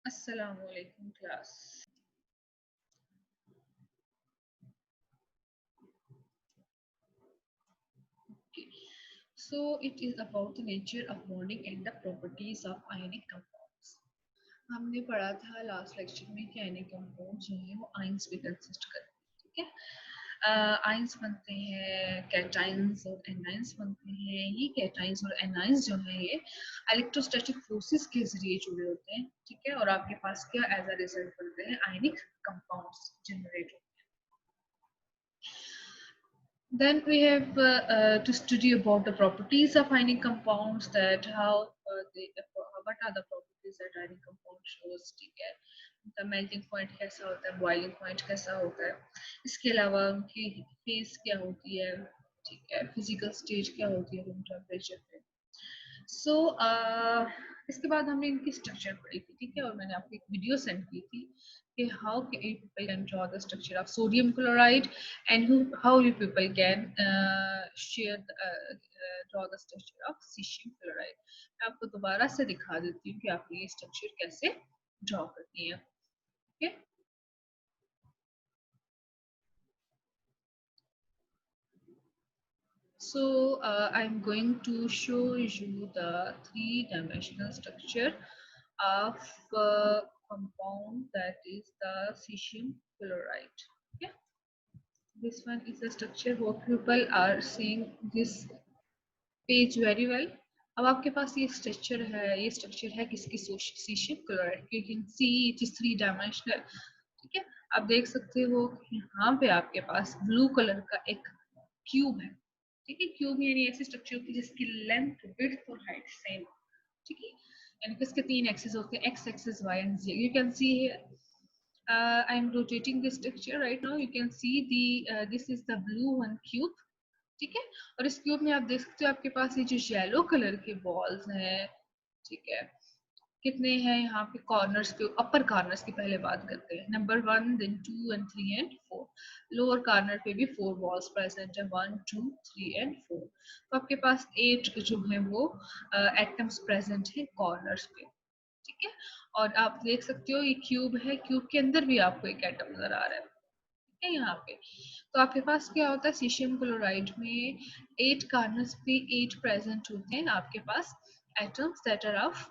Assalamu alaikum class. Okay. So it is about the nature of bonding and the properties of ionic compounds. हमने पढ़ा था last lecture में कि ionic compound जो है वो आयंस पे कंसिस्ट करते हैं, ठीक है। आयंस बनते हैं, कैटाइंस और एनाइंस बनते हैं। ये कैटाइंस और एनाइंस जो है ये इलेक्ट्रोस्टैटिक फोर्सेस के जरिए जुड़े होते हैं, ठीक है। और आपके पास क्या एज अ रिजल्ट बनते हैं ionic compounds generate. Then we have to study about the properties of ionic compounds, that how what are the properties that ionic compound shows, ठीक है। उनका melting point कैसा होता है, boiling point कैसा होता है, इसके अलावा उनकी phase क्या होती है, ठीक है, physical stage क्या होती है room temperature पे। सो इसके बाद हमने इनकी स्ट्रक्चर पढ़ी थी, ठीक है। और मैंने आपको एक वीडियो सेंड की थी कि how people can draw the structure of sodium chloride and how you people can share draw the structure of caesium chloride. मैं आपको दोबारा से दिखा देती हूँ कि आपको ये स्ट्रक्चर कैसे ड्रॉ करनी है, ठीक है। So I'm going to show you the three-dimensional structure of compound that is the cesium chloride. Okay, this one is the structure. Hope people are seeing this page very well. अब आपके पास ये structure है किसकी, caesium chloride. You can see it is three dimensional, ठीक है। आप देख सकते हो यहाँ पे आपके पास ब्लू कलर का एक क्यूब है, ठीक है। क्यूब यानी ऐसी स्ट्रक्चर होती है जिसकी लेंथ, विड्थ और हाइट सेम, ठीक है। यानी कि इसके तीन एक्सिस होते हैं, X axis, Y and Z. You can see here I am rotating this structure right now. You can see the this is the blue one cube, ठीक है। और इस क्यूब में आप देख सकते हो आपके पास ये जो येलो कलर के बॉल्स हैं, ठीक है, कितने हैं यहाँ पे कॉर्नर्स पे। अपर कॉर्नर्स की पहले बात करते हैं, number 1, then 2 and 3 and 4। Lower corner पे भी 4 बॉल्स प्रेजेंट है, 1 2 3 एंड 4। तो आपके पास 8 जो है वो एटम्स प्रेजेंट है कॉर्नर्स पे, ठीक है। और आप देख सकते हो ये क्यूब है, क्यूब के अंदर भी आपको एक एटम नजर आ रहा है, ठीक है, यहाँ पे। तो आपके पास क्या होता है, सीशियम क्लोराइड में 8 कार्बन्स पे 8 प्रेजेंट होते हैं आपके पास atoms that are of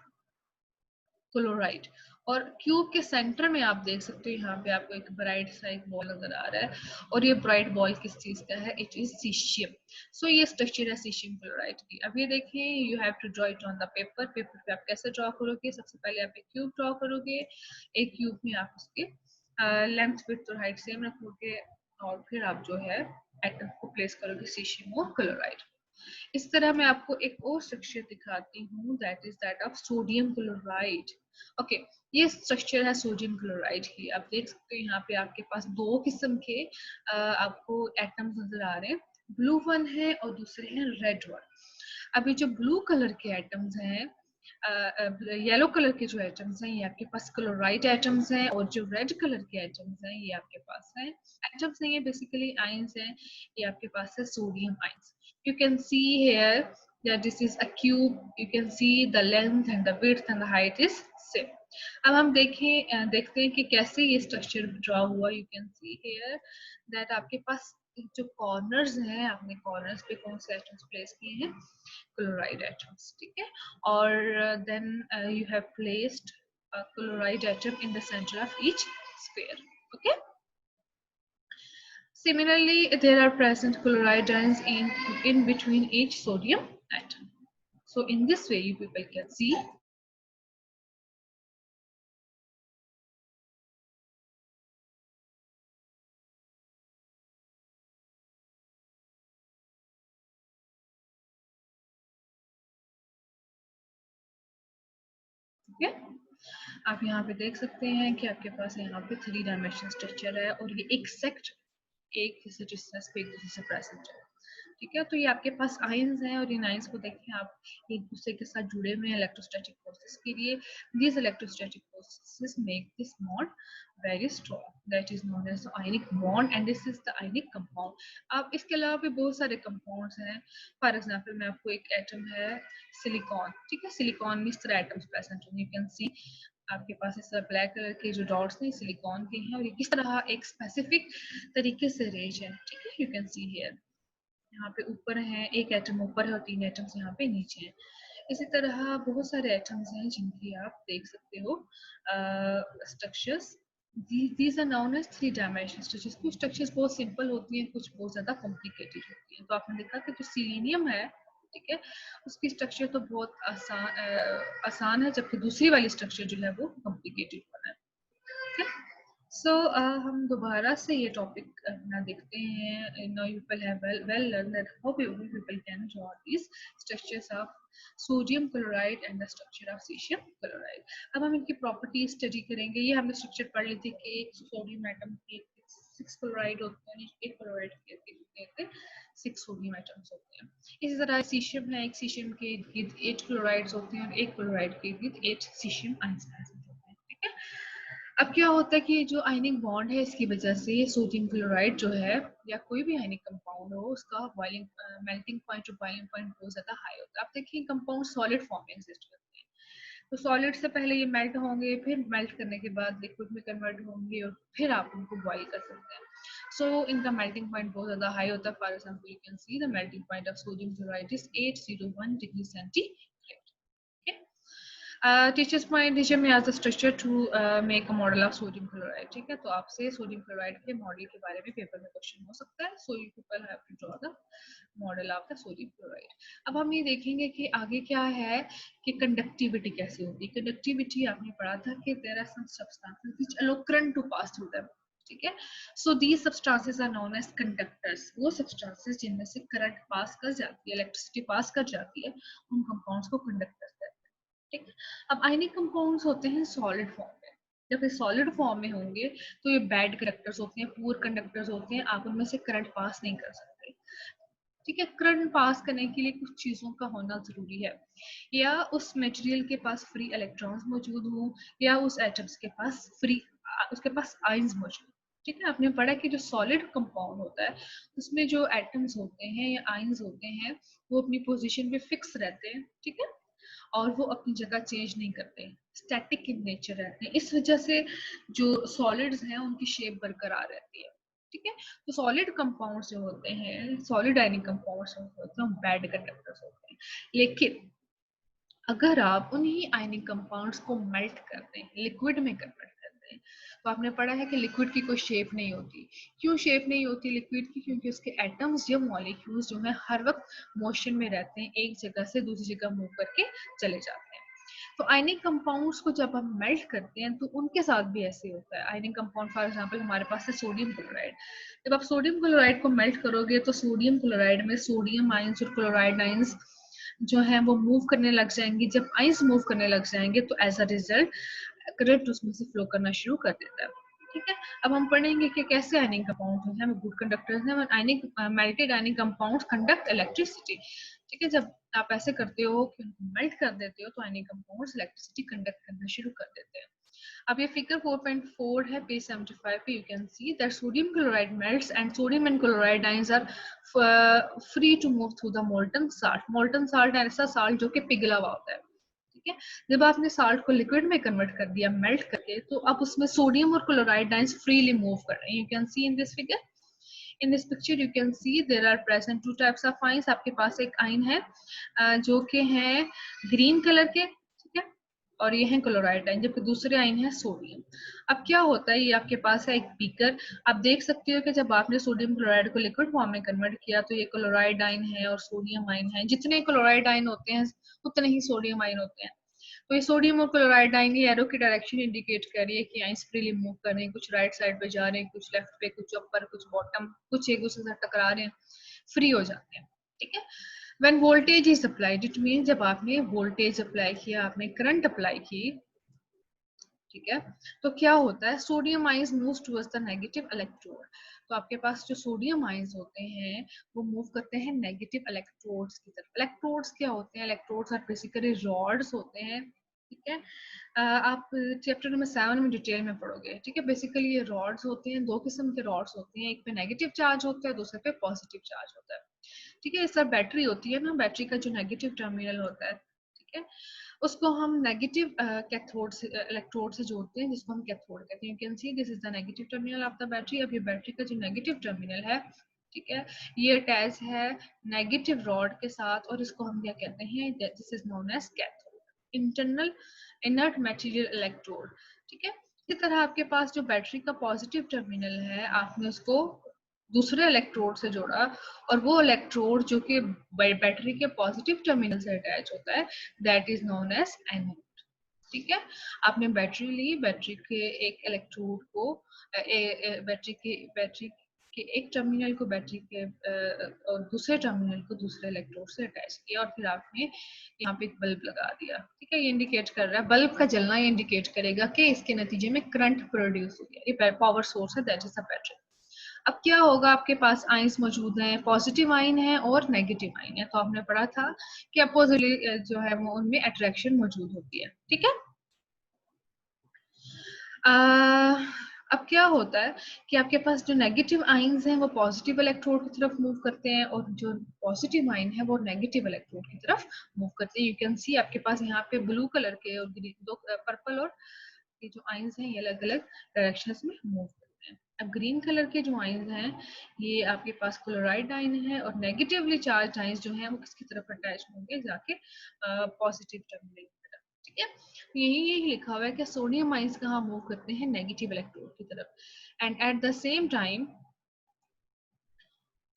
chloride. और क्यूब के सेंटर में आप देख सकते हो यहाँ पे आपको एक ब्राइट सा एक बॉल नजर आ रहा है, और ये ब्राइट बॉल किस चीज का है, इट इज सीशियम। सो ये स्ट्रक्चर है सीशियम क्लोराइड की। अब ये देखें, you have to draw it on the paper. Paper पे आप कैसे ड्रॉ करोगे, सबसे पहले आप एक क्यूब ड्रॉ करोगे। एक क्यूब में आप उसके लेंथ, विड्थ और हाइट सेम रखोगे, और फिर आप जो है एटम को प्लेस करोगे सीशियम और क्लोराइड। इस तरह मैं आपको एक और स्ट्रक्चर दिखाती हूँ, that is that of sodium chloride. Okay, ये स्ट्रक्चर है सोडियम क्लोराइड की। आप देख सकते हो यहाँ पे आपके पास दो किस्म के आपको एटम्स नजर आ रहे हैं, ब्लू वन है और दूसरे हैं रेड वन। अभी जो ब्लू कलर के एटम्स हैं, येलो कलर के जो एटम्स हैं ये आपके पास क्लोराइड एटम्स हैं, और जो रेड कलर के एटम्स हैं ये आपके पास हैं, एटम्स नहीं है बेसिकली, आयंस हैं, ये आपके पास है sodium ions. You can see here that this is a cube. You can see the length and the width and the height is same. अब हम देखते हैं कि कैसे ये स्ट्रक्चर ड्रॉ हुआ। You can see here that आपके पास जो कॉर्नर्स हैं, आपने कॉर्नर्स पे कौन से एटम्स प्लेस किए हैं, क्लोराइड एटम्स, ठीक है। और then you have placed chloride atom in the centre of each sphere, okay. Similarly, there are present chloride ions in between each sodium atom. So in this way, you people can see ठीक है। आप यहाँ पे देख सकते हैं कि आपके पास यहाँ पे थ्री डायमेंशनल स्ट्रक्चर है, और ये एक्सेक्ट एक दूसरे डिस्टेंस पे एक दूसरे से प्रेजेंट है, ठीक है। तो ये आपके पास आयंस हैं, और इन आयंस को देखें आप एक दूसरे के साथ जुड़े हुए हैं इलेक्ट्रोस्टैटिक फोर्सेस के लिए। these electrostatic forces make this bond very strong, that is known as the ionic bond, and this is the ionic compound. अब इसके अलावा भी बहुत सारे कंपाउंड्स हैं। फॉर एग्जांपल मैं आपको एक एटम है सिलिकॉन, ठीक है, सिलिकॉन में इस तरह एटम्स प्रेजेंट होंगे, यू कैन सी आपके पास इस तरह ब्लैक कलर के जो डॉट्स हैं सिलिकॉन के हैं और ये किस तरह एक स्पेसिफिक तरीके से अरेंज है, ठीक है। यू कैन सी हियर, यहाँ पे ऊपर है एक एटम ऊपर है और 3 एटम्स यहाँ पे नीचे हैं। इसी तरह बहुत सारे एटम्स हैं जिनकी आप देख सकते हो structures. these are known as 3 dimensional structures। कुछ स्ट्रक्चर्स बहुत सिंपल होती हैं, कुछ बहुत ज्यादा कॉम्प्लिकेटेड होती हैं। तो आपने देखा कि जो सिलीनियम है, ठीक है, उसकी स्ट्रक्चर तो बहुत आसान है, जबकि दूसरी वाली स्ट्रक्चर जो है वो कॉम्प्लिकेटेड बना है, ठीक है। सो हम दोबारा से ये टॉपिक अपना देखते हैं। Now you people have well learned that how people can draw these structures of sodium chloride and the structure of cesium chloride। अब हम इनकी प्रॉपर्टी स्टडी करेंगे। ये हमने स्ट्रक्चर पढ़ ली थी कि एक सोडियम एटम के 6 क्लोराइड होते हैं, एक क्लोराइड के 6 सोडियम एटम्स होते हैं। इसी तरह सीशियम है, एक सीशियम के 8 क्लोराइड्स होते हैं और एक क्लोराइड के 8 सीशियम आयंस होते हैं, ठीक है। अब क्या होता है कि जो आयनिक बॉन्ड है इसकी वजह से सोडियम क्लोराइड जो है या कोई भी आयनिक कंपाउंड हो उसका बॉइलिंग मेल्टिंग पॉइंट और बॉइलिंग पॉइंट बहुत ज्यादा हाई होता है। आप देखिए कंपाउंड सॉलिड फॉर्म में एग्जिस्ट करते हैं, तो सॉलिड से पहले ये मेल्ट होंगे, फिर मेल्ट करने के बाद लिक्विड में कन्वर्ट होंगे और फिर आप उनको बॉइल कर सकते हैं। सो इनका मेल्टिंग पॉइंट बहुत ज्यादा हाई होता है। For example you can see the melting point of sodium chloride is 801 degree centigrade. Teachers point teacher में as a structure to make a model of sodium chloride, ठीक है। तो आपसे सोडियम क्लोराइड के मॉडल के बारे में पेपर में क्वेश्चन हो सकता है। So you people have to draw the model of the sodium chloride. अब हम ये देखेंगे कि आगे क्या है कि कंडक्टिविटी कैसे होती है। कंडक्टिविटी आपने पढ़ा था कि there are some substances which allow current to pass through them, ठीक है। So these substances are known as conductors. वो सब्सटेंसेस जिनमें से करंट पास कर जाती है, इलेक्ट्रिसिटी पास कर जाती है, उन कंपाउंड्स को कंडक्टर्स कहते हैं, ठीक है। अब आयनिक कंपाउंड्स होते हैं सॉलिड फॉर्म में। जब ये सॉलिड फॉर्म में होंगे तो ये बैड कंडक्टर्स होते हैं, पुअर कंडक्टर्स होते हैं, आप उनमें से करंट पास नहीं कर सकते, ठीक है। करंट पास करने के लिए कुछ चीजों का होना जरूरी है, या उस मटेरियल के पास फ्री इलेक्ट्रॉन्स मौजूद हो, या उस एटम्स के पास फ्री उसके पास आयंस मौजूद, ठीक है। आपने पढ़ा कि जो सॉलिड कंपाउंड होता है उसमें जो एटम्स होते हैं या आयंस होते हैं वो अपनी पोजीशन पे फिक्स रहते हैं, ठीक है, और वो अपनी जगह चेंज नहीं करते, स्टैटिक इन नेचर रहते हैं। इस वजह से जो सॉलिड्स हैं उनकी शेप बरकरार रहती है, ठीक है। तो सॉलिड कंपाउंड्स जो होते हैं, सॉलिड आयनिक कंपाउंड्स होते हैं, बैड कंडक्टर्स होते हैं। लेकिन अगर आप उन्हीं आयनिक कंपाउंड्स को मेल्ट करते हैं, लिक्विड में कन्वर्ट करते हैं, तो आपने पढ़ा है कि लिक्विड की कोई शेप नहीं होती। क्यों शेप नहीं होती लिक्विड की? क्योंकि उसके एटम्स या मॉलिक्यूल्स जो है हर वक्त मोशन में रहते हैं, एक जगह से दूसरी जगह मूव करके चले जाते हैं। तो आयनिक कंपाउंड्स को जब हम मेल्ट करते हैं तो उनके साथ भी ऐसे होता है। आयनिक कंपाउंड फॉर एग्जांपल हमारे पास है सोडियम क्लोराइड। जब आप सोडियम क्लोराइड को मेल्ट करोगे तो सोडियम क्लोराइड में सोडियम आयंस और क्लोराइड आयंस जो है वो मूव करने लग जाएंगे। जब आयंस मूव करने लग जाएंगे तो एज अ रिजल्ट करंट उसमें से फ्लो करना शुरू कर देता है, ठीक है। अब हम पढ़ेंगे कि कैसे आयनिक कंपाउंड जो है वो गुड कंडक्टर्स हैं। Ionic melted ionic compounds conduct electricity, ठीक है। जब आप ऐसे करते हो कि उनको मेल्ट कर देते हो तो आयनिक कंपाउंड्स इलेक्ट्रिसिटी कंडक्ट करना शुरू कर देते हैं। अब ये फिगर 4.4 है पेज 75 पे। You can see that sodium chloride melts and sodium and chloride ions are free to move through the molten salt. Molten salt ऐसा साल्ट जो कि पिघला हुआ होता है, ठीक है। जब आपने साल्ट को लिक्विड में कन्वर्ट कर दिया मेल्ट करके, तो अब उसमें सोडियम और क्लोराइड आयंस फ्रीली मूव कर रहे हैं। You can see in this figure, in this picture you can see there are present two types of ions. आपके पास एक आयन है जो कि है ग्रीन कलर के, ठीक है, और ये है क्लोराइड आयन, जबकि दूसरे आयन है सोडियम। अब क्या होता है, ये आपके पास है एक बीकर। आप देख सकते हो कि जब आपने सोडियम क्लोराइड को लिक्विड फॉर्म में कन्वर्ट किया तो ये क्लोराइड आयन है और सोडियम आयन है। जितने क्लोराइड आयन होते हैं उतने ही सोडियम आयन होते हैं। तो ये सोडियम और क्लोराइड आयन की एरो की डायरेक्शन इंडिकेट कर रही है कि आयंस फ्रीली मूव कर रहे हैं, कुछ राइट साइड पे जा रहे हैं, कुछ लेफ्ट पे, कुछ ऊपर, कुछ बॉटम, कुछ एक दूसरे से टकरा रहे हैं, फ्री हो जाते हैं, ठीक है। When voltage is applied, it mean जब आपने वोल्टेज अप्लाई किया, आपने करंट अप्लाई की, ठीक है, तो क्या होता है, sodium ions moves towards the negative electrode. तो आपके पास जो सोडियम आयंस होते हैं वो मूव करते हैं नेगेटिव इलेक्ट्रोड्स की तरफ। इलेक्ट्रोड्स क्या होते हैं? इलेक्ट्रोड्स आर बेसिकली रॉड्स होते हैं, ठीक है। आप चैप्टर नंबर 7 में डिटेल में पढ़ोगे, ठीक है। बेसिकली ये रॉड्स होते हैं, दो किस्म के रॉड्स होते हैं, एक पे नेगेटिव चार्ज होता है, दूसरे पे पॉजिटिव चार्ज होता है, ठीक है। इस तरह बैटरी होती है ना, बैटरी का जो नेगेटिव टर्मिनल होता है, ठीक है, उसको हम नेगेटिव कैथोड से इलेक्ट्रोड से जोड़ते हैं, जिसको हम कैथोड कहते हैं। You can see this is the negative terminal of the battery. अब ये बैटरी का जो नेगेटिव टर्मिनल है, ठीक है, ये अटैच है नेगेटिव रॉड के साथ, और इसको हम क्या कहते हैं, this is known as cathode, internal inert material electrode. ठीक है, इसी तरह आपके पास जो बैटरी का पॉजिटिव टर्मिनल है, आपने उसको दूसरे इलेक्ट्रोड से जोड़ा, और वो इलेक्ट्रोड जो कि बैटरी के पॉजिटिव टर्मिनल से अटैच होता है, that is known as anode. ठीक है, आपने बैटरी ली, बैटरी के एक इलेक्ट्रोड को बैटरी के एक टर्मिनल को बैटरी के और दूसरे टर्मिनल को दूसरे इलेक्ट्रोड से अटैच किया, और फिर आपने यहाँ पे एक बल्ब लगा दिया। ठीक है, ये इंडिकेट कर रहा है, बल्ब का जलना ये इंडिकेट करेगा कि इसके नतीजे में करंट प्रोड्यूस हो गया। ये पावर सोर्स है, दैट इज अ बैटरी। अब क्या होगा, आपके पास आइंस मौजूद हैं, पॉजिटिव आइन है और नेगेटिव आइन है। तो आपने पढ़ा था कि अपोजिटली जो है वो उनमें अट्रैक्शन मौजूद होती है। ठीक है, अब क्या होता है कि आपके पास जो नेगेटिव आइंस हैं वो पॉजिटिव इलेक्ट्रोड की तरफ मूव करते हैं, और जो पॉजिटिव आइन है वो नेगेटिव इलेक्ट्रोड की तरफ मूव करते हैं। यू कैन सी आपके पास यहाँ पे ब्लू कलर के और ग्रीन, दो पर्पल और ये जो आइंस हैं ये अलग अलग डायरेक्शंस में मूव करते हैं। अब ग्रीन कलर के जो आइंस हैं ये आपके पास क्लोराइड आइन है, और नेगेटिवली चार्ज आइंस जो हैं वो किसकी तरफ अटैच होंगे, जाके पॉजिटिव टर्मिनल की तरफ। ठीक है, यही लिखा हुआ है कि सोडियम आइंस कहाँ मूव करते हैं, नेगेटिव इलेक्ट्रोड की तरफ, and at the same time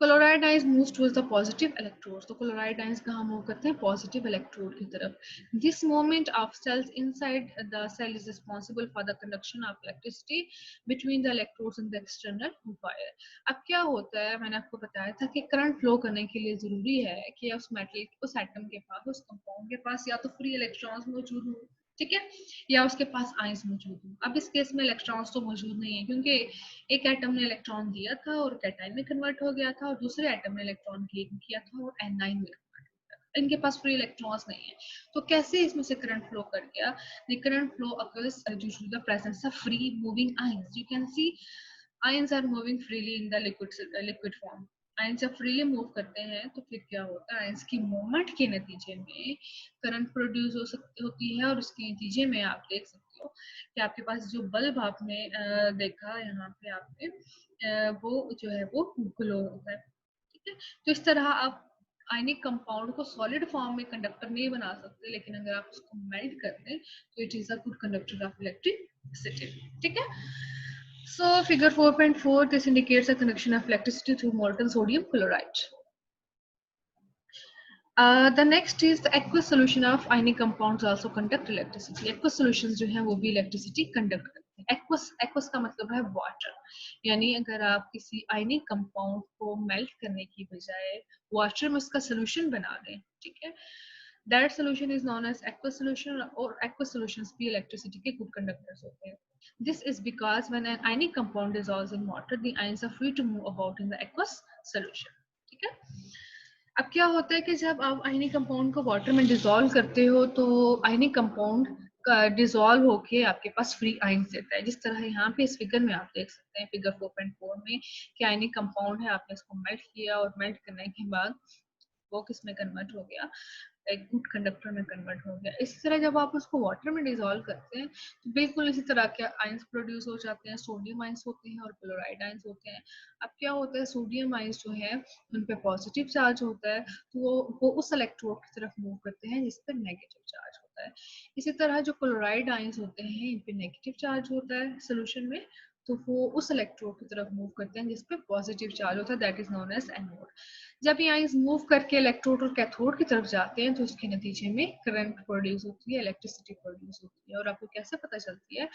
chloride ions move towards the positive electrode. तो क्लोराइड आइंस कहाँ मूव करते हैं, पॉजिटिव इलेक्ट्रोड की तरफ। This movement of cells inside the cell is responsible for the conduction of electricity between the electrodes in the external wire. अब क्या होता है, मैंने आपको बताया था कि करंट फ्लो करने के लिए जरूरी है कि उस मेटल, उस एटम के पास, उस कंपाउंड के पास या तो फ्री इलेक्ट्रॉन्स मौजूद हो, ठीक है, या उसके पास आइंस मौजूद हो। अब इस केस में इलेक्ट्रॉन्स तो मौजूद नहीं है, क्योंकि एक एटम ने इलेक्ट्रॉन दिया था और कैटाइन में कन्वर्ट हो गया था, और दूसरे एटम ने इलेक्ट्रॉन गेन किया था और एनाइन में कन्वर्ट हो गया था। इनके पास फ्री इलेक्ट्रॉन्स नहीं है, तो कैसे इसमें से करंट फ्लो कर गया? The current flow occurs due to the presence of free moving ions. You can see ions are moving freely in the liquid form. Ions जब फ्रीली मूव करते हैं तो फिर क्या होता है, आयंस की मूवमेंट के नतीजे में करंट प्रोड्यूस हो सकती होती है, और उसके नतीजे में आप देख सकते हो कि आपके पास जो बल्ब आपने देखा यहाँ पे आपने वो जो है वो ग्लो होता है। ठीक है, तो इस तरह आप आयनिक कंपाउंड को सॉलिड फॉर्म में कंडक्टर नहीं बना सकते, लेकिन अगर आप उसको मेल्ट कर दें तो it is a good conductor of electricity. ठीक है, so figure 4.4, this indicates a connection of electricity through molten sodium chloride. The next is the aqueous solution of ionic compounds also conduct electricity. Aqueous solutions जो हैं वो भी electricity conduct करते हैं। Aqueous का मतलब है water, यानी अगर आप किसी ionic compound को melt करने की बजाय water में उसका solution बना दें, ठीक है, that solution is known as aqueous solution, और aqueous solutions भी electricity के good conductors होते हैं। This is because when an ionic compound dissolves in water, the ions are free to move about in the aqueous solution. ठीक है, अब क्या होता है कि जब आप आयनिक कंपाउंड को वाटर में डिसॉल्व करते हो तो आयनिक कंपाउंड का डिसॉल्व होके आपके पास फ्री आयंस देता है, जिस तरह यहाँ पे इस फिगर में आप देख सकते हैं, फिगर 4.4 में, कि आयनिक कंपाउंड है, आपने इसको मेल्ट किया और मेल्ट करने के बाद वो किस में कन्वर्ट हो गया, एक गुड कंडक्टर में कन्वर्ट हो गया। इसी तरह जब आप उसको वाटर में डिसॉल्व करते हैं तो बिल्कुल इसी तरह के आयंस प्रोड्यूस हो जाते हैं, सोडियम आयंस होते हैं और क्लोराइड आयंस होते हैं। अब क्या होता है, सोडियम आयंस जो है उन पे पॉजिटिव चार्ज होता है, तो वो उस इलेक्ट्रोड की तरफ मूव करते हैं जिस पर नेगेटिव चार्ज होता है। इसी तरह जो क्लोराइड आयंस होते हैं इन पे नेगेटिव चार्ज होता है सोल्यूशन में, तो वो उस इलेक्ट्रोड की तरफ मूव करते हैं जिस पे पॉजिटिव चार्ज होता है, that is known as anode. जब ये आयंस मूव करके इलेक्ट्रोड और कैथोड की तरफ जाते हैं तो उसके नतीजे में करंट प्रोड्यूस होती है, इलेक्ट्रिसिटी प्रोड्यूस होती है। और आपको कैसे पता चलती है,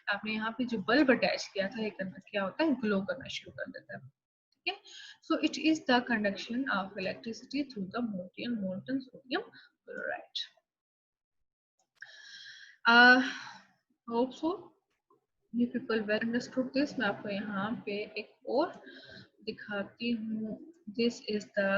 आपने यहाँ पे जो बल्ब अटैच किया था, ये करना क्या होता है, ग्लो करना शुरू कर देता है। ठीक है, so it is the conduction of electricity through the molten sodium chloride. Hope so you people well understood this. मैं आपको यहाँ पे एक और दिखाती हूँ, this is the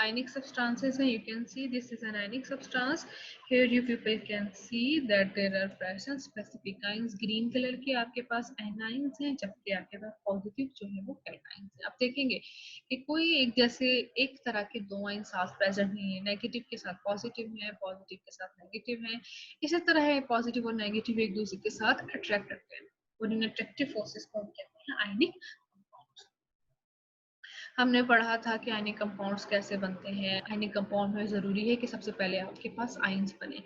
ionic substances हैं. You can see this is an ionic substance. Here you people can see that there are present specific ions. green color के आपके पास anions हैं, जबकि आपके पास positive जो है वो cations हैं. आप देखेंगे कि कोई एक जैसे एक तरह के दो आयन साथ प्रेजेंट नहीं है. नेगेटिव के साथ पॉजिटिव है, पॉजिटिव के साथ नेगेटिव है. इसी तरह है पॉजिटिव और नेगेटिव एक दूसरे के साथ अट्रैक्ट करते हैं और इन अट्रैक्टिव फोर्सेस को हम कहते हैं आयनिक. हमने पढ़ा था कि आयनिक कंपाउंड्स कैसे बनते हैं. आयनिक कंपाउंड में जरूरी है कि सबसे पहले आपके पास आयंस बने.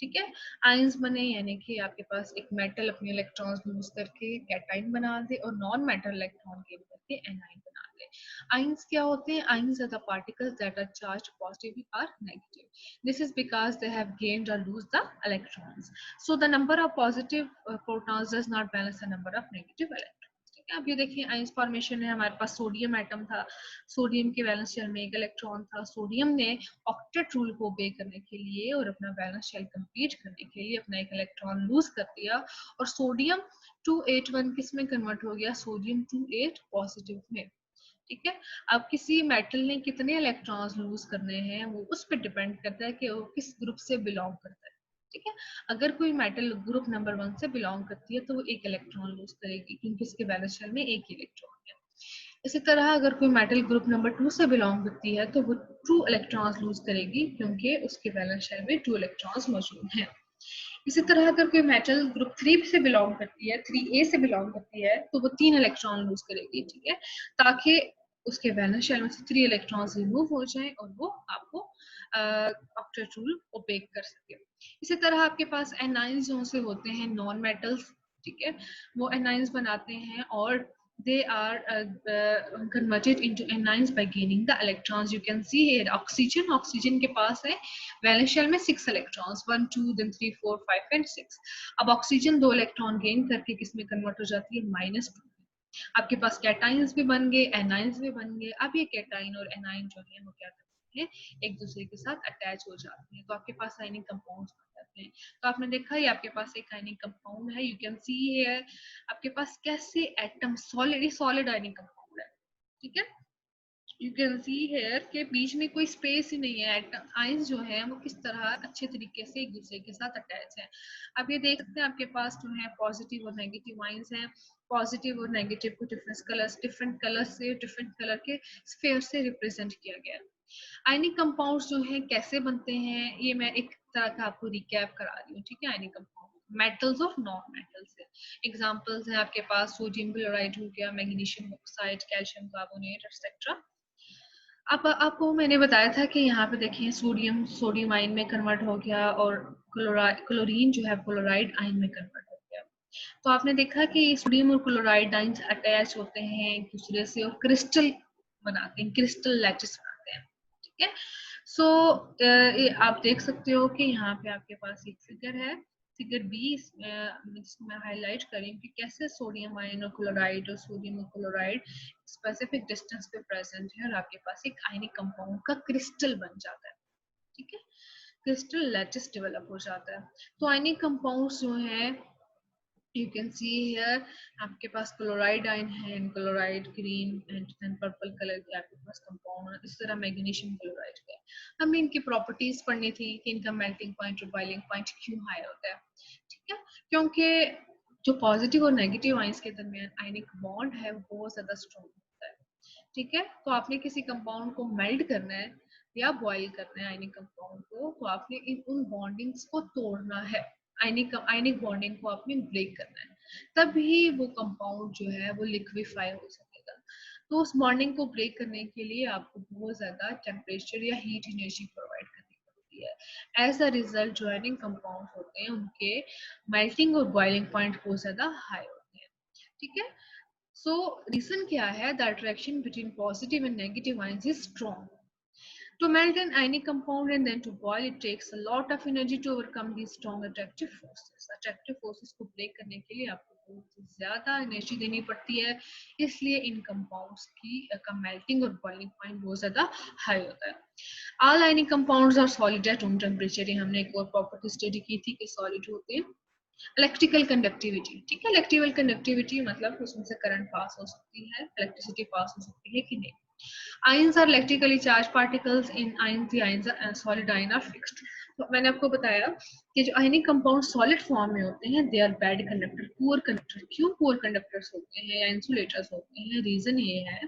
ठीक है, आयंस बने यानी कि आपके पास एक मेटल अपने इलेक्ट्रॉन्स लूज करके कैटाइन बना दे और नॉन मेटल इलेक्ट्रॉन गेन करके एनाइन बना दे. आयंस क्या होते हैं? Ions are the particles that are charged positively और negative. This is because they have gained और lose the electrons. So the number of positive protons does not balance the number of negative electrons. अब ये देखिए ions formation है. हमारे पास sodium atom था. Sodium के वैलेंस शेल में एक इलेक्ट्रॉन था. सोडियम ने ऑक्टेट रूल को ओबे करने के लिए और अपना वैलेंस शेल कंप्लीट करने के लिए अपना एक इलेक्ट्रॉन लूज कर दिया और सोडियम 281 किस में कन्वर्ट हो गया? सोडियम 28 पॉजिटिव में. ठीक है, अब किसी मेटल ने कितने इलेक्ट्रॉन्स लूज करने हैं वो उस पर डिपेंड करता है कि वो किस ग्रुप से बिलोंग करता है. ठीक है, अगर कोई मेटल ग्रुप नंबर 1 से बिलोंग करती है तो वो एक इलेक्ट्रॉन लूज करेगी क्योंकि इसके वैलेंस शेल में एक ही इलेक्ट्रॉन है. इसी तरह अगर कोई मेटल ग्रुप नंबर 2 से बिलोंग करती है तो वो 2 इलेक्ट्रॉन्स लूज करेगी क्योंकि उसके वैलेंस शेल में 2 इलेक्ट्रॉन्स मौजूद हैं. इसी तरह अगर कोई मेटल ग्रुप 3 से बिलोंग करती है, 3A से बिलोंग करती है तो वो 3 इलेक्ट्रॉन लूज करेगी. ठीक है, ताकि उसके वैलेंस शेल में से 3 इलेक्ट्रॉन्स रिमूव हो जाए और वो आपको ऑक्टेट रूल ओपेक कर सके. इसी तरह आपके पास एनाइंस जो से होते हैं नॉन मेटल्स. ठीक है, वो एनाइंस बनाते हैं और they are converted into anions by gaining the electrons. You can see here oxygen के पास है वैलेंस शेल में 6 इलेक्ट्रॉन्स, 1 2 then 3 4 5 and 6. अब ऑक्सीजन 2 इलेक्ट्रॉन गेन करके किस में कन्वर्ट हो जाती है? -2. आपके पास कैटाइंस भी बन गए, एनाइंस भी बन गए. अब ये कैटाइन और एनाइन जो है वो क्या करते हैं? एक दूसरे के साथ अटैच हो जाते हैं तो आपके पास आयनिक कंपाउंड्स बन जाते हैं. तो आपने देखा ये आपके पास एक आयनिक कंपाउंड है. यू कैन सी हियर आपके पास कैसे एटम सॉलिड आयनिक कंपाउंड है. ठीक है, यू कैन सी हेयर के बीच में कोई स्पेस ही नहीं है. आयंस जो है वो किस तरह अच्छे तरीके से एक दूसरे के साथ अटैच है. अब ये देख सकते हैं आपके पास जो है पॉजिटिव और नेगेटिव आयंस हैं. पॉजिटिव और नेगेटिव को डिफरेंट कलर्स से डिफरेंट कलर के स्फीयर से रिप्रेजेंट किया गया है. आयनिक कंपाउंड्स जो है कैसे बनते हैं ये मैं एक तरह का आपको रिकैप करा रही हूँ. ठीक है, आयनिक कंपाउंड मेटल्स और नॉन मेटल्स है. एग्जांपल्स हैं आपके पास सोडियम क्लोराइड हो गया, magnesium oxide, calcium carbonate etcetera. अब आपको मैंने बताया था कि यहाँ पे देखिए सोडियम आयन में कन्वर्ट हो गया और क्लोरीन जो है क्लोराइड आयन में कन्वर्ट हो गया. तो आपने देखा कि सोडियम और क्लोराइड आयन अटैच होते हैं एक दूसरे से और क्रिस्टल बनाते हैं, क्रिस्टल लैटिस बनाते हैं. ठीक है, सो आप देख सकते हो कि यहाँ पे आपके पास एक फिगर है, फिगर बी. जिसको मैं हाईलाइट करी कि कैसे सोडियम आयन और क्लोराइड और सोडियम और क्लोराइड स्पेसिफिक डिस्टेंस पे प्रेजेंट है और आपके पास एक आयनिक कंपाउंड का क्रिस्टल बन जाता है. ठीक है, क्रिस्टल लैटिस डेवलप हो जाता है. तो आयनिक कंपाउंड्स जो है you can see here आपके पास क्लोराइड आयन है, chloride green and purple colour के आपके पास कंपाउंड. इस तरह मैग्नीशियम क्लोराइड का हमें इनकी प्रॉपर्टीज पढ़नी थी कि इनका मेल्टिंग पॉइंट और बॉइलिंग पॉइंट क्यों हाई होता है. ठीक है, क्योंकि जो पॉजिटिव और नेगेटिव आयंस के दरमियान आयनिक बॉन्ड है वो बहुत ज्यादा स्ट्रॉन्ग होता है. ठीक है, तो आपने किसी कंपाउंड को मेल्ट करना है या बॉइल करना है आयनिक कंपाउंड को तो आपने उन बॉन्डिंग्स को तोड़ना है. आयनिक बॉन्डिंग को आपने ब्रेक करना है, तभी वो कंपाउंड जो है वो लिक्विफाई हो सकेगा. तो उस बॉन्डिंग को ब्रेक करने के लिए आपको बहुत ज्यादा टेम्परेचर या हीट एनर्जी प्रोवाइड करनी पड़ती है. एज अ रिजल्ट जो आयनिक कंपाउंड होते हैं उनके मेल्टिंग और बॉइलिंग पॉइंट बहुत ज्यादा हाई होते हैं. ठीक है, सो रीजन क्या है? The attraction between positive and negative ions is strong. To melt an ionic compound and then to boil, it takes a lot of energy to overcome these strong attractive forces. Attractive forces को break करने के लिए आपको बहुत ज़्यादा energy देनी पड़ती है, इसलिए इन कंपाउंड्स का मेल्टिंग और बॉइलिंग पॉइंट बहुत ज़्यादा हाई होता है. All ionic compounds are solid at room temperature. हमने एक और प्रॉपर्टी स्टडी की थी कि सॉलिड होते हैं. Electrical conductivity. ठीक है, इलेक्ट्रिकल कंडक्टिविटी मतलब उसमें से करंट पास हो सकती है, इलेक्ट्रिसिटी पास हो सकती है कि नहीं. Ions are electrically charged particles. In ions, the ions are solid ion are fixed. तो मैंने आपको बताया कि जो आयनिक कंपाउंड सॉलिड फॉर्म में होते हैं they are bad conductor, poor conductor. क्यों पुअर कंडक्टर्स होते हैं या इंसुलेटर्स होते हैं? रीजन ये है,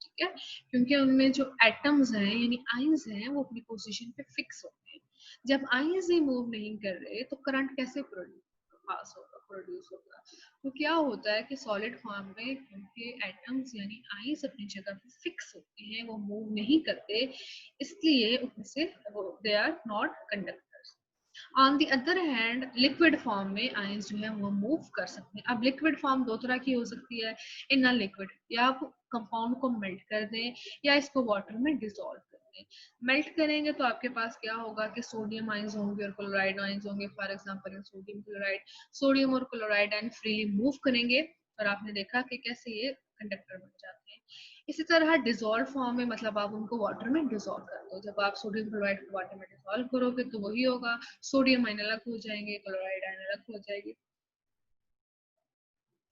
ठीक है, क्योंकि उनमें जो एटम्स हैं यानी आयंस हैं वो अपनी पोजीशन पे फिक्स होते हैं. जब आयंस ही मूव नहीं कर रहे तो करंट कैसे पास होगा, प्रोड्यूस होगा? तो क्या होता है कि सॉलिड फॉर्म में क्योंकि एटम्स यानी आइंस अपनी जगह पे फिक्स होते हैं, वो मूव नहीं करते, इसलिए उनमें से they are not conductors. On the other hand liquid form में आयंस जो है वो मूव कर सकते हैं. अब लिक्विड फॉर्म दो तरह की हो सकती है इन अ लिक्विड, या आप कंपाउंड को मेल्ट कर दें या इसको वाटर में डिसॉल्व कर दें. मेल्ट करेंगे तो आपके पास क्या होगा कि सोडियम आयंस होंगे और क्लोराइड आयंस होंगे. For example sodium chloride, sodium और क्लोराइड आयन फ्रीली मूव करेंगे और आपने देखा कि कैसे ये कंडक्टर बन जाते हैं. इसी तरह डिसॉल्व फॉर्म में मतलब आप उनको वाटर में डिसॉल्व कर दो. जब आप सोडियम क्लोराइड को वाटर में डिसॉल्व करोगे तो वही होगा, सोडियम आयन अलग हो जाएंगे, क्लोराइड आयन अलग हो जाएगी.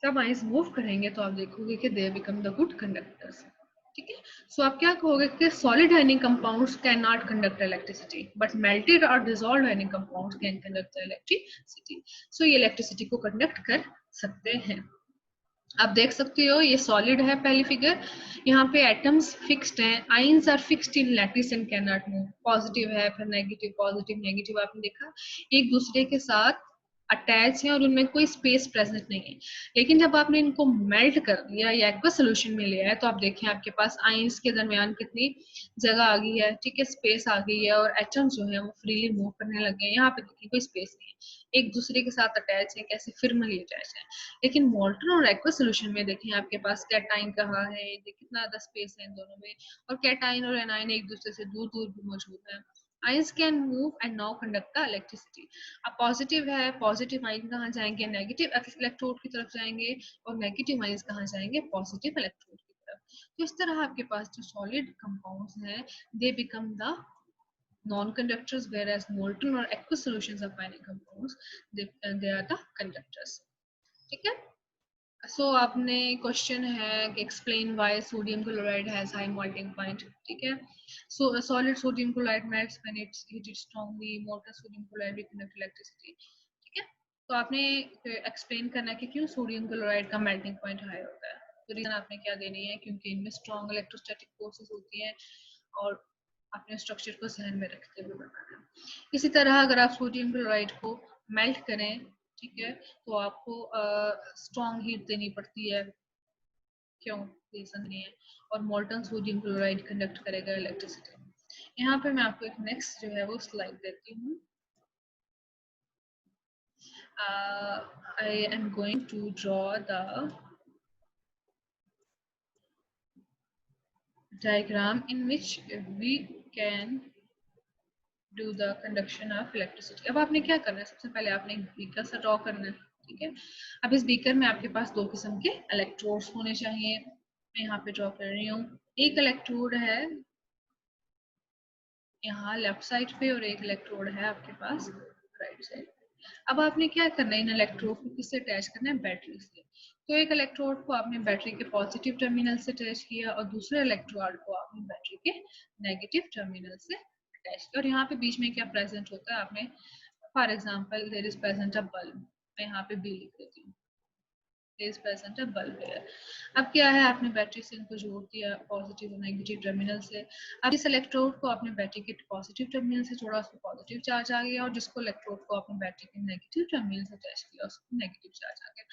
जब आयंस मूव करेंगे तो आप देखोगे कि they become the good conductors. ठीक है, सो आप क्या कहोगे कि solid ionic compounds can not conduct electricity but melted और dissolved ionic compounds can conduct the electricity. So ये इलेक्ट्रिसिटी को कंडक्ट कर सकते हैं. आप देख सकते हो ये सॉलिड है पहली फिगर, यहाँ पे एटम्स फिक्स्ड हैं, ions are fixed in lattice and can not move. Positive है, फिर नेगेटिव, पॉजिटिव नेगेटिव, आपने देखा एक दूसरे के साथ अटैच है और उनमें कोई स्पेस प्रेजेंट नहीं है. लेकिन जब आपने इनको मेल्ट कर दिया या एक्वस सोल्यूशन में लिया है तो आप देखें आपके पास आयंस के दरमियान कितनी जगह आ गई है, ठीक है, स्पेस आ गई है और एटम्स जो है वो फ्रीली मूव करने लगे हैं. यहाँ पे देखिए कोई स्पेस नहीं है, एक दूसरे के साथ अटैच है, कैसे फिल्म अटैच है. लेकिन मोल्टन और एक्वस सोल्यूशन में देखें आपके पास कैटाइन कहाँ है, कितना ज्यादा स्पेस है इन दोनों में, और कैटाइन और एनाइन एक दूसरे से दूर दूर भी मौजूद है. Ions can move and now conduct the electricity. अब पॉजिटिव है, पॉजिटिव आयन कहाँ जाएंगे, नेगेटिव इलेक्ट्रोड की तरफ जाएंगे, और नेगेटिव आयंस कहाँ जाएंगे, पॉजिटिव इलेक्ट्रोड की तरफ. तो इस तरह आपके पास जो सॉलिड कंपाउंड्स हैं दे become the non-conductors, whereas molten or aqueous solutions of ionic compounds they are the conductors. ठीक है, सो आपने क्वेश्चन है कि explain why sodium chloride has high melting point. ठीक है, सो solid sodium chloride melts when it's heated strongly, molten sodium chloride will conduct electricity. ठीक है, तो आपने एक्सप्लेन करना है कि क्यों सोडियम क्लोराइड का मेल्टिंग पॉइंट हाई होता है. तो रीजन आपने क्या देनी है, क्योंकि इनमें स्ट्रॉन्ग इलेक्ट्रोस्टैटिक फोर्सेस होती हैं और अपने स्ट्रक्चर को ध्यान में रखते हुए बनाना है. इसी तरह अगर आप सोडियम क्लोराइड को मेल्ट करें, ठीक है, तो आपको स्ट्रॉन्ग हीट देनी पड़ती है. क्यों, रीजन नहीं है. और मोल्टन सोडियम क्लोराइड कंडक्ट करेगा इलेक्ट्रिसिटी. यहाँ पे मैं आपको एक नेक्स्ट जो है वो स्लाइड देती हूँ. I am going to draw the diagram in which we can do the conduction of electricity. अब आपने क्या करना है, सबसे पहले आपने एक बीकर सा ड्रॉ करना है. ठीक है, अब इस बीकर में आपके पास दो किस्म के इलेक्ट्रोड्स होने चाहिए. मैं यहाँ पे ड्रॉ कर रही हूँ. एक इलेक्ट्रोड है यहाँ लेफ्ट साइड पे और एक इलेक्ट्रोड है आपके पास राइट साइड. अब आपने क्या करना है, इन इलेक्ट्रोड को किससे अटैच करना है, बैटरी से. तो एक इलेक्ट्रोड को आपने बैटरी के पॉजिटिव टर्मिनल से अटैच किया और दूसरे इलेक्ट्रोड को आपने बैटरी के नेगेटिव टर्मिनल से अटैच किया. और यहाँ पे बीच में क्या प्रेजेंट होता है, आपने for example there is present a bulb. मैं यहाँ पे बी लिख देती हूँ, is present a bulb here. अब क्या है, आपने बैटरी से इनको जोड़ दिया पॉजिटिव और नेगेटिव टर्मिनल से. अब इस इलेक्ट्रोड को आपने बैटरी के पॉजिटिव टर्मिनल से जोड़ा, उसको पॉजिटिव चार्ज आ गया, और जिसको इलेक्ट्रोड को आपने बैटरी के नेगेटिव टर्मिनल से अटैच किया उसको नेगेटिव चार्ज आ गया.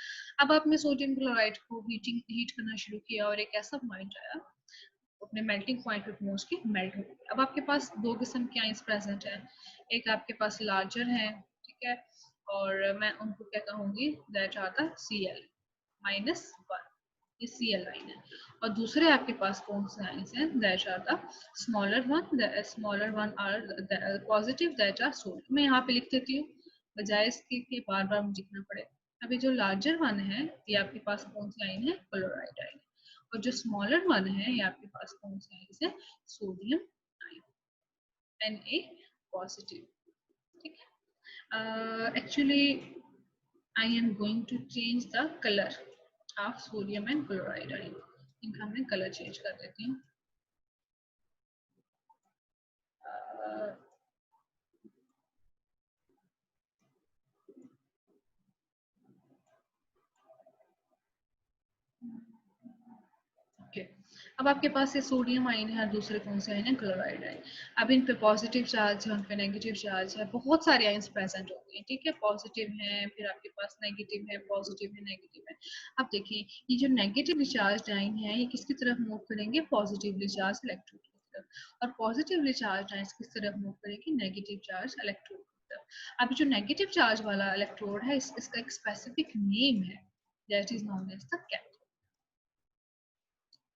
अब आपने सोडियम क्लोराइड को हीट करना शुरू किया और एक ऐसा पॉइंट आया अपने मेल्टिंग पॉइंट पे पहुंच के मेल्ट हो गया. अब आपके पास दो किस्म के आयंस प्रेजेंट है, एक आपके पास लार्जर है, ठीक है, और मैं उनको क्या कहूंगी, दैट आर द Cl -1, ये Cl लाइन है. और दूसरे आपके पास कौन से आयंस हैं, that are the smaller one are positive, that are sodium. मैं यहाँ पे लिख देती हूँ बजाय इसके कि बार बार मुझे लिखना पड़े. अभी जो लार्जर वन है ये आपके पास कौन सी आयन है, क्लोराइड आयन. और जो स्मॉलर वन है ये आपके पास कौन सा आयन है, सोडियम आयन, Na पॉजिटिव. ठीक है, actually I am going to change the color of sodium and chloride ion. इनका मैं कलर चेंज कर देती हूँ. अब आपके पास ये सोडियम आयन है और दूसरे कौन से आयन है, क्लोराइड आयन। अब इन पे पॉजिटिव चार्ज है, उन पे नेगेटिव चार्ज है, बहुत सारे आयन्स प्रेजेंट होते हैं, ठीक है। पॉजिटिव है, फिर आपके पास नेगेटिव है, पॉजिटिव है, नेगेटिव है। अब देखिए ये जो नेगेटिवली चार्ज आयन है ये किसकी तरफ मूव करेंगे, पॉजिटिवली चार्ज इलेक्ट्रोड की तरफ, और पॉजिटिवली चार्ज आयन्स किस तरफ मूव करेंगे, नेगेटिव चार्ज इलेक्ट्रोड की तरफ। अब जो नेगेटिव चार्ज वाला इलेक्ट्रोड है इसका एक स्पेसिफिक नेम है, that is known as the cathode.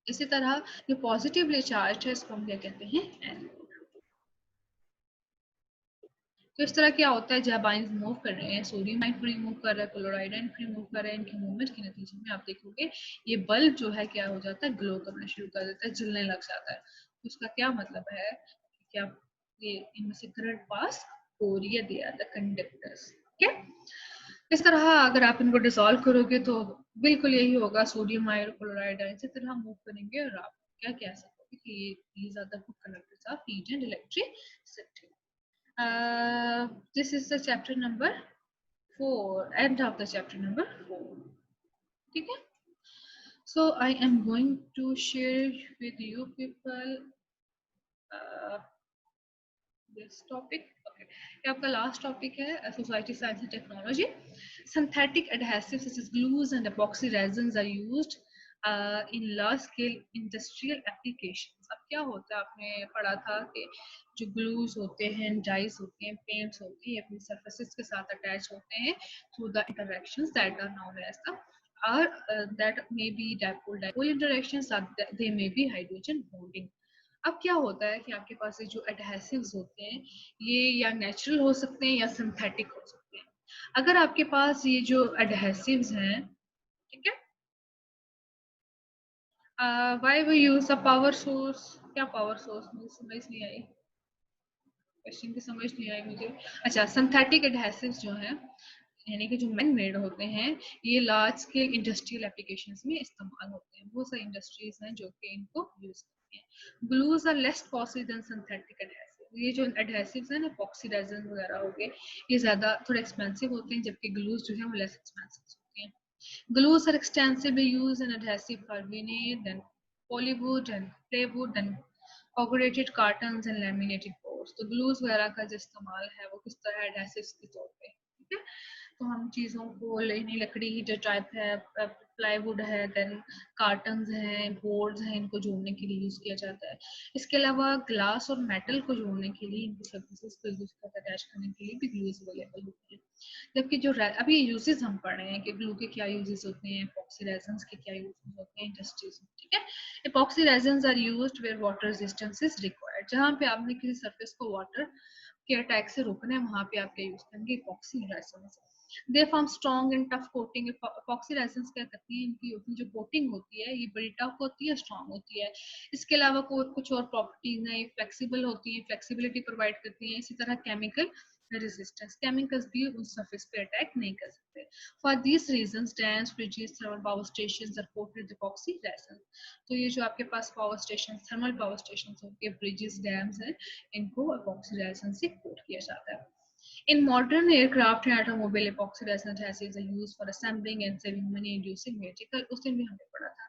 इसी तरह जो पॉजिटिवली चार्ज है इसको हम क्या कहते हैं, एनोड। तो इस तरह क्या होता है जब आयन मूव कर रहे हैं, सोडियम आयन फ्री मूव कर रहा है, क्लोराइड आयन फ्री मूव कर रहा है, इनके मूवमेंट के नतीजे में आप देखोगे ये बल्ब जो है क्या हो जाता है, ग्लो करना शुरू कर देता है, जलने लग जाता है। तो इसका क्या मतलब है कि क्या ये इनमें से करंट पास हो रही है, दे आर द कंडक्टर्स। ठीक है, इस तरह अगर आप इनको डिसॉल्व करोगे तो बिल्कुल यही होगा, सोडियम आयन और क्लोराइड आयन इसी तरह मूव करेंगे और आप क्या कह सकोगे कि ये these are the good conductors of heat and electricity. This is the chapter number 4, end of the chapter number 4. ठीक है, so I am going to share with you people this topic. Okay, ये आपका last topic है, society science and technology. Synthetic adhesives such as glues and epoxy resins are used in large scale industrial applications. अब क्या होता है, आपने पढ़ा था कि जो ग्लूज होते हैं, डाइज होते हैं, पेंट्स होते हैं, अपनी सरफेसेस के साथ अटैच होते हैं through the interactions that are known as the that may be dipole interactions, or they may be hydrogen bonding. अब क्या होता है कि आपके पास ये जो एडहेसिव्स होते हैं ये या नेचुरल हो सकते हैं या सिंथेटिक हो सकते हैं। अगर आपके पास ये जो एडहेसिव्स हैं, ठीक है, why we use a power source, क्या पावर सोर्स, मुझे समझ नहीं आई, क्वेश्चन की समझ नहीं आई मुझे। अच्छा, सिंथेटिक एडहेसिव्स जो है यानी कि जो मैन मेड होते हैं ये लार्ज स्केल इंडस्ट्रियल एप्लीकेशंस में इस्तेमाल होते हैं, बहुत सारी इंडस्ट्रीज हैं जो कि इनको यूज करती हैं। Glues are less costly than synthetic adhesive, ये जो एडहेसिव्स हैं ना, एपॉक्सी रेजिन वगैरह हो गए, ये ज्यादा थोड़े एक्सपेंसिव होते हैं, जबकि ग्लूज जो है वो लेस एक्सपेंसिव होती हैं। Glues are extensively used in adhesive for vinyl, then polywood and plywood and corrugated cartons and laminated boards. तो ग्लूज वगैरह का जो इस्तेमाल है वो किस तरह एडहेसिव्स के तौर पे, ठीक है। तो हम चीज़ों को लेनी, लकड़ी की जो टाइप है, प्लाईवुड है, देन कार्टन्स हैं, बोर्ड्स हैं, इनको जोड़ने के लिए यूज़ किया जाता है। इसके अलावा ग्लास और मेटल को जोड़ने के लिए, इनकी सर्फेसेस को एक दूसरे के साथ अटैच करने के लिए भी ग्लूज अवेलेबल होती है। जबकि जो अभी यूजेस हम पढ़ रहे हैं कि ग्लू के क्या यूजेस होते हैं, एपॉक्सी रेजिन्स के क्या यूजेस होते हैं इंडस्ट्रीज में, ठीक है। Epoxy resins are used where water resistance is required, जहाँ पे आपने किसी सरफेस को वाटर के अटैक से रोकना है वहां पे आप क्या यूज करेंगे, epoxy resins. They form strong and tough coating, epoxy resins क्या करती है, इनकी अपनी जो कोटिंग होती है ये बड़ी टफ होती है, स्ट्रॉन्ग होती है। इसके अलावा कुछ और प्रॉपर्टीज हैं, फ्लेक्सिबल होती है, फ्लेक्सिबिलिटी प्रोवाइड करती है। इसी तरह केमिकल रेजिस्टेंस, केमिकल्स भी उस सरफेस पे अटैक नहीं कर सकते। For this reasons dams, bridges, thermal power stations are coated with epoxy resin. तो ये जो आपके पास power station, thermal power station होते हैं, ब्रिजेस, डैम्स हैं, इनको एपॉक्सी रेजिन से कोट किया जाता है। In modern aircraft and automobile, epoxy resin adhesives are used for assembling and saving money inducing material। उस दिन भी हमने पढ़ा था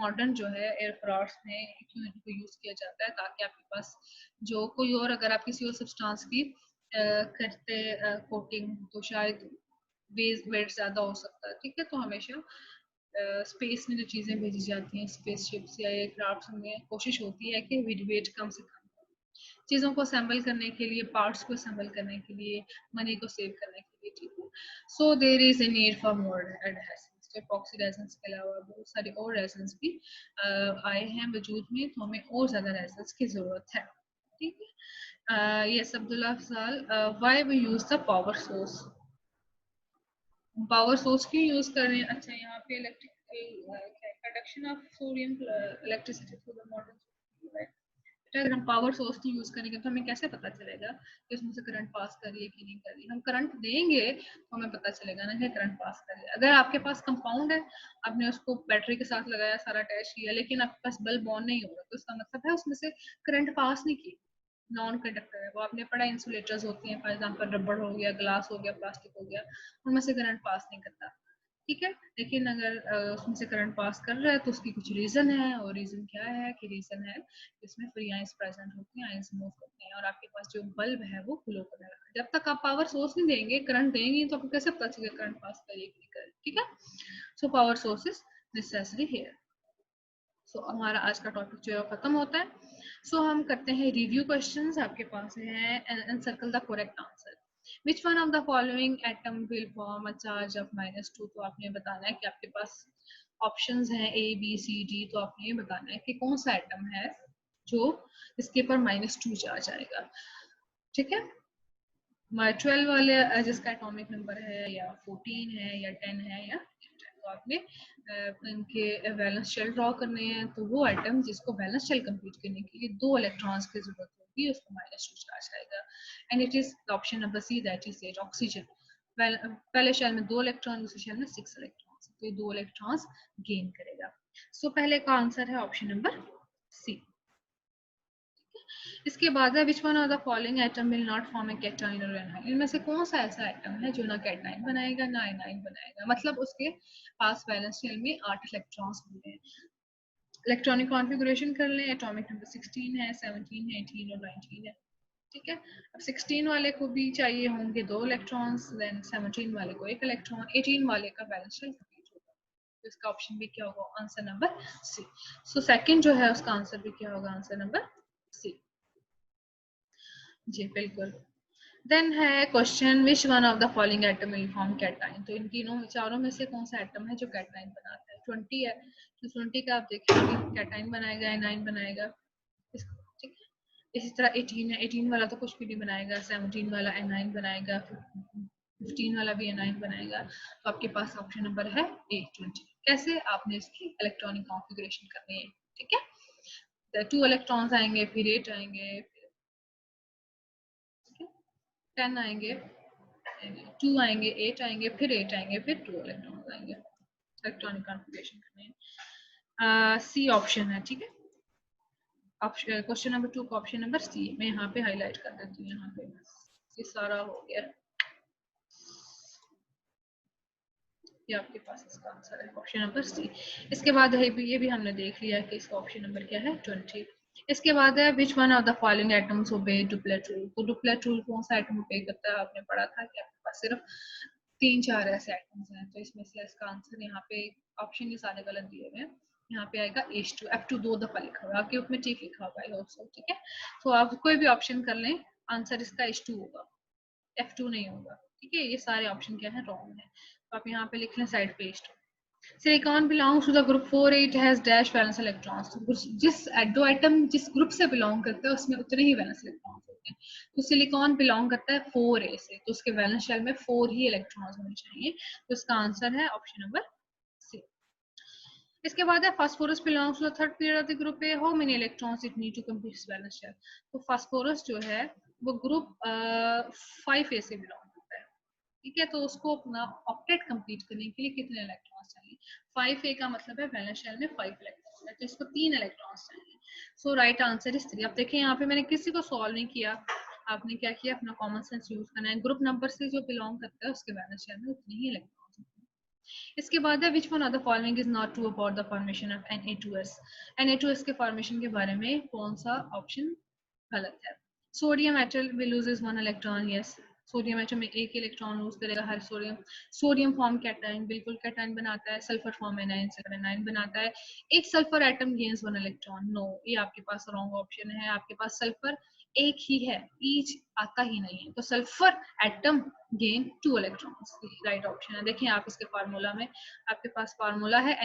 मॉडर्न जो है एयरक्राफ्ट में क्यों इनको यूज किया जाता है, ताकि आपके पास जो कोई और, अगर आप किसी और सब्सटेंस की करते कोटिंग तो शायद वेट ज्यादा हो सकता है, ठीक है। तो हमेशा स्पेस में जो चीजें भेजी जाती हैं, स्पेसशिप्स या एयरक्राफ्ट में कोशिश होती है कि वेट कम से कम, चीज़ों को असेंबल करने के लिए, पार्ट्स को असेंबल करने के लिए, मनी को सेव करने के लिए, ठीक है। So there is a need for more adhesives. तो एपॉक्सी रेजिन्स के अलावा बहुत सारे और रेजिन्स भी आए हैं वजूद में, तो हमें और ज़्यादा रेजिन्स की ज़रूरत है, ठीक है। Yes Abdullah Afzal, why we use the power source, power source क्यों यूज कर रहे हैं? अच्छा, यहाँ पे electric conduction of sodium electricity through the modern, अगर हम पावर सोर्स की यूज करेंगे तो हमें कैसे पता चलेगा कि उसमें से करंट पास कर रही है कि नहीं कर रही। हम करंट देंगे तो हमें पता चलेगा ना कि करंट पास कर रही है। अगर आपके पास कंपाउंड है, आपने उसको बैटरी के साथ लगाया, सारा अटैच किया, लेकिन आपके पास बल्ब ऑन नहीं हो रहा, तो इसका मतलब है उसमें से करंट पास नहीं की, नॉन कंडक्टर है वो। आपने पढ़ा इंसुलेटर्स होती हैं, फॉर एग्जांपल रबड़ हो गया, ग्लास हो गया, प्लास्टिक हो गया, उनमें से करंट पास नहीं करता। ठीक है। लेकिन अगर उसमें से करंट पास कर रहा है तो उसकी कुछ रीजन है, और रीजन क्या है कि रीजन है इसमें फ्री आयंस प्रेजेंट होती हैं, आयंस मूव करते हैं, और आपके पास जो बल्ब है वो ग्लो कर रहा है। जब तक आप पावर सोर्स नहीं देंगे, करंट देंगे, तो आपको कैसे पता चलेगा करंट पास करेगी? ठीक है। So power source is necessary here. So हमारा आज का टॉपिक जो है खत्म होता है। सो हम करते हैं रिव्यू क्वेश्चंस। आपके पास है and circle the correct answer. Which one of the following atom will form a charge of -2? तो आपने बताना है कि आपके पास ऑप्शंस हैं A B C D। तो आपने ये बताना है कि कौन सा एटम है जो इसके ऊपर -2 चार्ज आएगा। ठीक है। 12 वाले जिसका एटॉमिक नंबर है, या 14 है, या 10 है, या 8 है। तो आपने इनके वैलेंस शेल ड्रॉ करने हैं। तो वो एटम जिसको वैलेंस शेल कंप्लीट करने के लिए 2 इलेक्ट्रॉन्स की जरूरत होगी, उसको -2 चार्ज आएगा। And it is option number C, that is it, oxygen. पहले शेल में 2 इलेक्ट्रॉन, दूसरे शेल में 6 इलेक्ट्रॉन्स, तो ये 2 इलेक्ट्रॉन्स गेन करेगा। सो पहले का आंसर है ऑप्शन नंबर सी। इसके बाद है which one of the following atom will not form A cation और एनाइन? इनमें से कौन सा ऐसा एटम है जो ना कैटाइन बनाएगा ना एनाइन बनाएगा? मतलब उसके पास वैलेंस शेल में 8 इलेक्ट्रॉन्स मिले हैं। इलेक्ट्रॉनिक कॉन्फ़िगरेशन कर लें। एटॉमिक नंबर 16 है, 17 है, 18 और 19 है। ठीक है। अब 16 वाले को भी चाहिए होंगे 2 इलेक्ट्रॉन्स, देन 17 वाले को 1 इलेक्ट्रॉन, 18 वाले का वैलेंस शेल कंप्लीट होगा। तो इसका ऑप्शन भी क्या होगा? Answer number C. So second जो है उसका आंसर भी क्या होगा? आंसर नंबर सी। जी बिल्कुल। देन है question which one of the following atom will form cation? तो इन तीनों चारों में से कौन सा एटम है जो कैटाइन बनाता है? 20 है, तो 20 का आप देखेंगे कैटाइन बनाएगा, एनाइन बनाएगा। ठीक है। इसी तरह 18 है, 18 वाला तो कुछ भी नहीं बनाएगा, 17 वाला एनाइन बनाएगा, 15 वाला भी एनाइन बनाएगा। तो आपके पास ऑप्शन नंबर है ए 20। कैसे? आपने इसकी इलेक्ट्रॉनिक कॉन्फ़िगरेशन करनी है। ठीक है। 2 इलेक्ट्रॉन्स आएंगे, फिर 8 आएंगे, फिर 10 आएंगे, 2 आएंगे, 8 आएंगे, फिर 8 आएंगे, फिर 2 इलेक्ट्रॉन आएंगे। इलेक्ट्रॉनिक कॉन्फ़िगरेशन करनी है। सी ऑप्शन है। ठीक है। क्वेश्चन नंबर 2 का ऑप्शन नंबर सी मैं यहाँ पे हाईलाइट कर देती हूँ। यहाँ पे ये सारा हो गया। ये आपके पास इसका आंसर है ऑप्शन नंबर सी। इसके बाद है ये भी हमने देख लिया कि इसका ऑप्शन नंबर क्या है? 20। इसके बाद है which one of the following atoms obey duplet rule? तो डुप्लेट रूल कौन सा एटम ओबे करता है? आपने पढ़ा था कि आपके पास सिर्फ 3-4 ऐसे एटम्स हैं। तो इसमें से इसका आंसर यहाँ पे ऑप्शन ये सारे गलत दिए हुए हैं। यहाँ पे आएगा H2, F2 दो दफा लिखा हुआ है, आपके उसमें ठीक लिखा हुआ है ऑल्सो। ठीक है। तो आप कोई भी ऑप्शन कर लें, आंसर इसका H2 होगा, F2 नहीं होगा। ठीक है। ये सारे ऑप्शन क्या है? रॉन्ग है। तो आप यहाँ पे लिख लें साइड पे H2। Silicon belongs to the group 4 it has dash valence electrons. जिस दो एटम जिस ग्रुप से बिलोंग करते हैं उसमें उतने ही वैलेंस इलेक्ट्रॉन्स होते हैं। तो सिलिकॉन बिलोंग करता है 4A से, तो उसके वैलेंस शेल में 4 ही इलेक्ट्रॉन्स होने चाहिए। तो इसका आंसर है ऑप्शन नंबर सी। इसके बाद है phosphorus belongs to the third period of the group A, how many electrons it need to complete its valence shell? तो फास्फोरस जो है वो ग्रुप 5A से बिलोंग करता है। ठीक है। तो उसको अपना ऑक्टेट कंप्लीट करने के लिए कितने इलेक्ट्रॉन्स चाहिए? 5A का मतलब है वैलेंस शेल में 5 इलेक्ट्रॉन्स है, तो इसको 3 इलेक्ट्रॉन्स चाहिए। सो राइट आंसर इज 3। अब देखिए यहाँ पे मैंने किसी को सॉल्व नहीं किया, आपने क्या किया? अपना कॉमन सेंस यूज करना है। ग्रुप नंबर से जो बिलोंग करता है उसके वैलेंस शेल में उतने ही इलेक्ट्रॉन्स होते हैं। इसके बाद है which one of the following is not true about the formation of Na2S? Na2S के फॉर्मेशन के बारे में कौन सा ऑप्शन गलत है? Sodium atom will loses 1 electron, yes. Sodium atom में एक इलेक्ट्रॉन लूज करेगा हर सोडियम। सोडियम फॉर्म कैटाइन, बिल्कुल कैटाइन बनाता है। Sulphur form anion, sulphur anion बनाता है। एक sulphur atom gains 1 electron, no, ये आपके पास रॉन्ग ऑप्शन है। आपके पास सल्फर एक ही है, ईच आता ही नहीं है। तो sulphur atom gain 2 electrons, right option है। देखिए आप इसके फार्मूला में, आपके पास फार्मूला है